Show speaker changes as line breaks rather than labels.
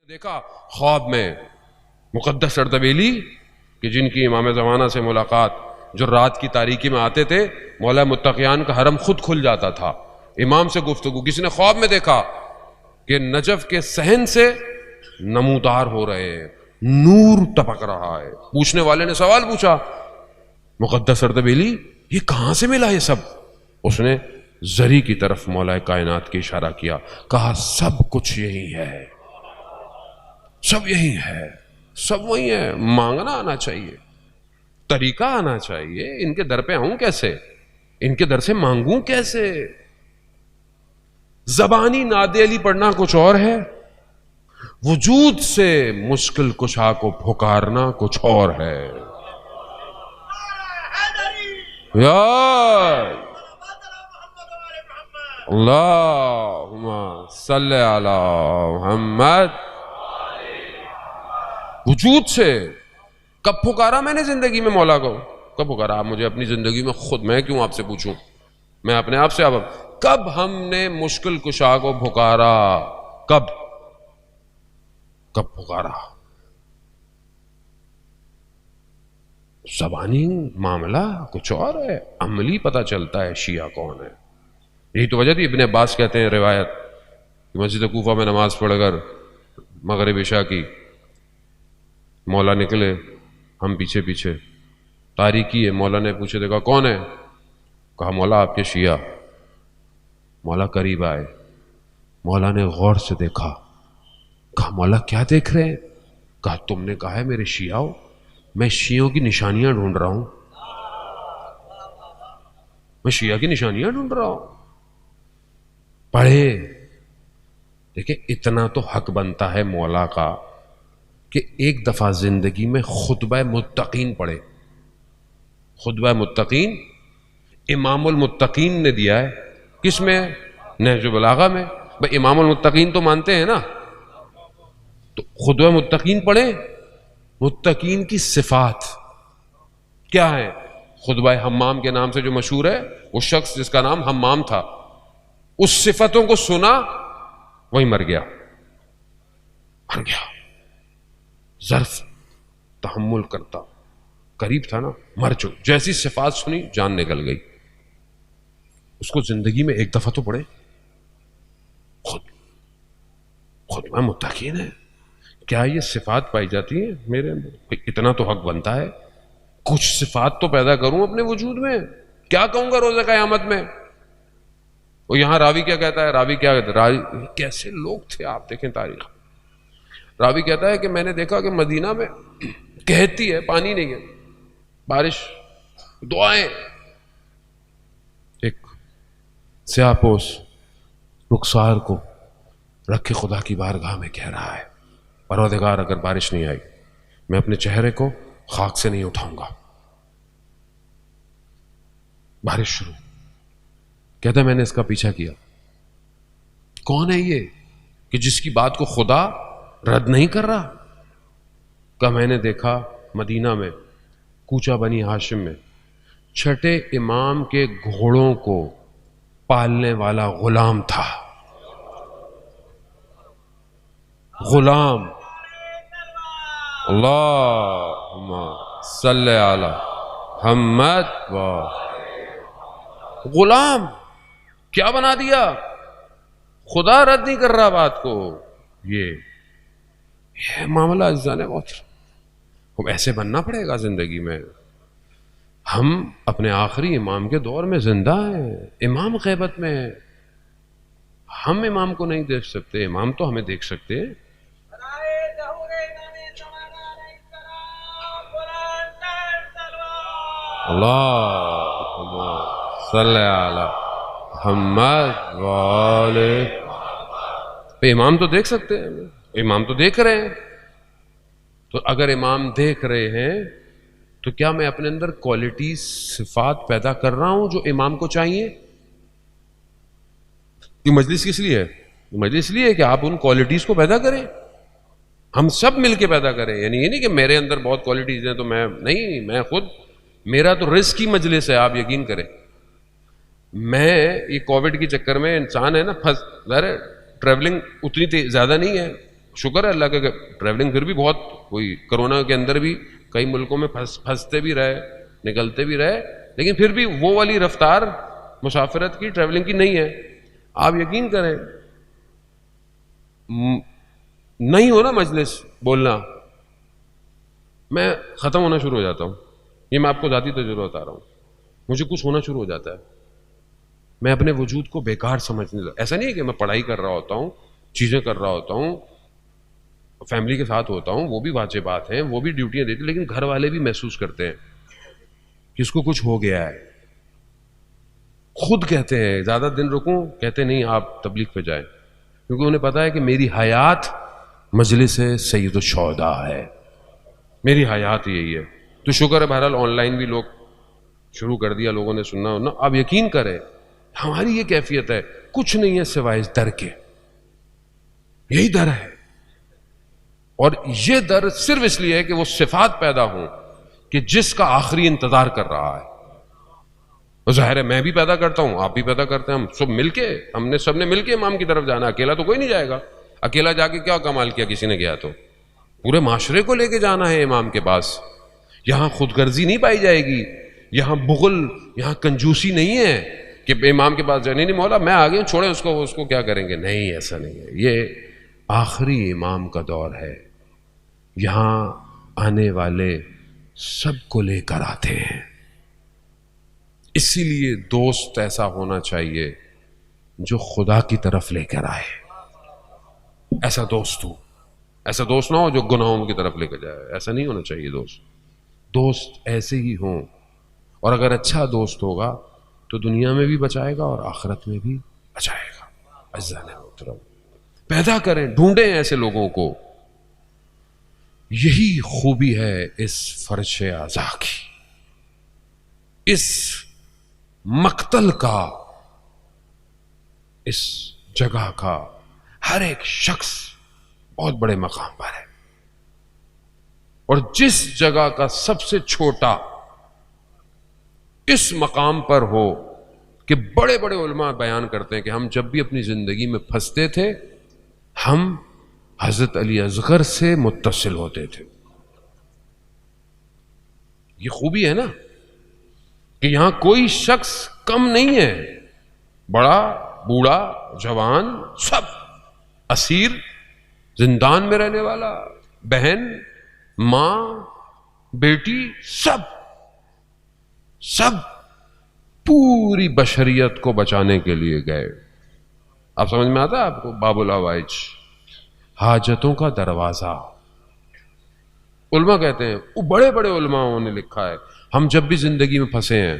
دیکھا خواب میں مقدس اردبیلی کہ جن کی امام زمانہ سے ملاقات جو رات کی تاریکی میں آتے تھے، مولا متقیان کا حرم خود کھل جاتا تھا. امام سے گفتگو کسی نے خواب میں دیکھا کہ نجف کے صحن سے نمودار ہو رہے ہیں، نور ٹپک رہا ہے. پوچھنے والے نے سوال پوچھا، مقدس اردبیلی یہ کہاں سے ملا یہ سب؟ اس نے زری کی طرف مولا کائنات کی اشارہ کیا، کہا سب کچھ یہی ہے، سب یہی ہے، سب وہی ہے. مانگنا آنا چاہیے، طریقہ آنا چاہیے. ان کے در پہ آؤں کیسے؟ ان کے در سے مانگوں کیسے؟ زبانی ناد علی پڑھنا کچھ اور ہے، وجود سے مشکل کشا کو پھکارنا کچھ اور ہے. یا اللہم صلی علی محمد. وجود سے کب پھکارا میں نے زندگی میں مولا کو؟ کب پھکارا؟ آپ مجھے اپنی زندگی میں خود، میں کیوں آپ سے پوچھوں، میں اپنے آپ سے کب ہم نے مشکل کشا کو پھکارا؟ کب پھکارا؟ زبانی معاملہ کچھ اور ہے، عملی پتہ چلتا ہے شیعہ کون ہے. یہی تو وجہ تھی ابن عباس کہتے ہیں روایت کہ مسجد کوفہ میں نماز پڑھ کر مغرب عشاء کی، مولا نکلے، ہم پیچھے پیچھے، تاریکی ہے. مولا نے پوچھے، دیکھا کون ہے؟ کہا مولا آپ کے شیعہ. مولا قریب آئے، مولا نے غور سے دیکھا، کہا مولا کیا دیکھ رہے ہیں؟ کہا تم نے کہا ہے میرے شیعہ ہو، میں شیعوں کی نشانیاں ڈھونڈ رہا ہوں، میں شیعہ کی نشانیاں ڈھونڈ رہا ہوں. پڑھے. دیکھیں اتنا تو حق بنتا ہے مولا کا کہ ایک دفعہ زندگی میں خطبہ متقین پڑھے. خطبہ متقین امام المتقین نے دیا ہے. کس میں؟ نہج البلاغہ میں. بھئی امام المتقین تو مانتے ہیں نا، تو خطبہ متقین پڑھیں. متقین کی صفات کیا ہے؟ خطبہ حمام کے نام سے جو مشہور ہے، وہ شخص جس کا نام حمام تھا، اس صفتوں کو سنا وہی مر گیا. ظرف تحمل کرتا، قریب تھا نا، مر چکا. جیسی صفات سنی جان نکل گئی. اس کو زندگی میں ایک دفعہ تو پڑھے. خطبہ متقین ہے. کیا یہ صفات پائی جاتی ہیں میرے اندر؟ اتنا تو حق بنتا ہے کچھ صفات تو پیدا کروں اپنے وجود میں. کیا کہوں گا روزہ قیامت میں؟ وہ یہاں راوی کیا کہتا ہے؟ راوی کیا کہتا ہے؟ راوی کیسے لوگ تھے آپ دیکھیں تاریخ. راوی کہتا ہے کہ میں نے دیکھا کہ مدینہ میں کہتی ہے، پانی نہیں ہے، بارش، دعائیں. ایک سیاہ پوش رخسار کو رکھ کے خدا کی بارگاہ میں کہہ رہا ہے، پروردگار اگر بارش نہیں آئی میں اپنے چہرے کو خاک سے نہیں اٹھاؤں گا. بارش شروع. کہتا ہے میں نے اس کا پیچھا کیا. کون ہے یہ کہ جس کی بات کو خدا رد نہیں کر رہا؟ کہ میں نے دیکھا مدینہ میں کوچہ بنی ہاشم میں چھٹے امام کے گھوڑوں کو پالنے والا غلام تھا. غلام. اللہم صلی علی محمد. غلام کیا بنا دیا؟ خدا رد نہیں کر رہا بات کو. یہ معاملہ عزیزان محترم، اب ایسے بننا پڑے گا زندگی میں. ہم اپنے آخری امام کے دور میں زندہ ہیں. امام غیبت میں ہے. ہم امام کو نہیں دیکھ سکتے، امام تو ہمیں دیکھ سکتے ہیں. اللہم صلی علی محمد والے. امام تو دیکھ سکتے ہیں، امام تو دیکھ رہے ہیں. تو اگر امام دیکھ رہے ہیں تو کیا میں اپنے اندر کوالٹی صفات پیدا کر رہا ہوں جو امام کو چاہیے؟ یہ مجلس کس لیے ہے؟ مجلس اس لیے ہے کہ آپ ان کوالٹیز کو پیدا کریں، ہم سب مل کے پیدا کریں. یعنی یہ نہیں کہ میرے اندر بہت کوالٹیز ہیں تو میں نہیں، میں خود، میرا تو رزق کی مجلس ہے. آپ یقین کریں، میں یہ کووڈ کے چکر میں انسان ہے نا ٹریولنگ اتنی زیادہ نہیں ہے، شکر ہے اللہ کا کہ ٹریولنگ پھر بھی بہت ہوئی، کرونا کے اندر بھی کئی ملکوں میں پھنستے بھی رہے، نکلتے بھی رہے، لیکن پھر بھی وہ والی رفتار مسافرت کی، ٹریولنگ کی نہیں ہے. آپ یقین کریں نہیں ہو نا مجلس بولنا، میں ختم ہونا شروع ہو جاتا ہوں. یہ میں آپ کو ذاتی تجربہ بتا رہا ہوں. مجھے کچھ ہونا شروع ہو جاتا ہے، میں اپنے وجود کو بیکار سمجھنے لگا. ایسا نہیں ہے کہ میں پڑھائی کر رہا ہوتا ہوں، چیزیں کر رہا ہوتا ہوں، فیملی کے ساتھ ہوتا ہوں، وہ بھی واجبات ہیں، وہ بھی ڈیوٹیاں دیتی، لیکن گھر والے بھی محسوس کرتے ہیں کہ اس کو کچھ ہو گیا ہے. خود کہتے ہیں زیادہ دن رکوں، کہتے نہیں آپ تبلیغ پہ جائیں، کیونکہ انہیں پتا ہے کہ میری حیات مجلس سید الشہداء ہے، میری حیات یہی ہے. تو شکر ہے بہرحال آن لائن بھی لوگ شروع کر دیا، لوگوں نے سننا ہونا. آپ یقین کریں ہماری یہ کیفیت ہے، کچھ نہیں ہے سوائے اس در کے. یہی در ہے، اور یہ در صرف اس لیے ہے کہ وہ صفات پیدا ہوں کہ جس کا آخری انتظار کر رہا ہے. ظاہر ہے میں بھی پیدا کرتا ہوں، آپ بھی پیدا کرتے ہیں، ہم سب مل کے، ہم نے سب نے مل کے امام کی طرف جانا ہے. اکیلا تو کوئی نہیں جائے گا. اکیلا جا کے کیا کمال کیا کسی نے گیا؟ تو پورے معاشرے کو لے کے جانا ہے امام کے پاس. یہاں خود غرضی نہیں پائی جائے گی، یہاں بغل، یہاں کنجوسی نہیں ہے کہ امام کے پاس جانے. نہیں مولا میں آ گیا، چھوڑیں اس کو کیا کریں گے. نہیں، ایسا نہیں ہے. یہ آخری امام کا دور ہے. یہاں آنے والے سب کو لے کر آتے ہیں. اسی لیے دوست ایسا ہونا چاہیے جو خدا کی طرف لے کر آئے. ایسا دوست ہو، ایسا دوست نہ ہو جو گناہوں کی طرف لے کر جائے. ایسا نہیں ہونا چاہیے. دوست ایسے ہی ہوں، اور اگر اچھا دوست ہوگا تو دنیا میں بھی بچائے گا اور آخرت میں بھی بچائے گا. عزیزان محترم، پیدا کریں، ڈھونڈیں ایسے لوگوں کو. یہی خوبی ہے اس فرش اعضا کی، اس مقتل کا، اس جگہ کا. ہر ایک شخص بہت بڑے مقام پر ہے، اور جس جگہ کا سب سے چھوٹا اس مقام پر ہو کہ بڑے بڑے علماء بیان کرتے ہیں کہ ہم جب بھی اپنی زندگی میں پھنستے تھے ہم حضرت علی اصغر سے متصل ہوتے تھے. یہ خوبی ہے نا کہ یہاں کوئی شخص کم نہیں ہے، بڑا بوڑھا جوان سب، اسیر، زندان میں رہنے والا، بہن، ماں، بیٹی، سب پوری بشریت کو بچانے کے لیے گئے. آپ سمجھ میں آتا ہے آپ کو؟ باب الحوائج، حاجتوں کا دروازہ. علماء کہتے ہیں، وہ بڑے بڑے علماءوں نے لکھا ہے، ہم جب بھی زندگی میں پھنسے ہیں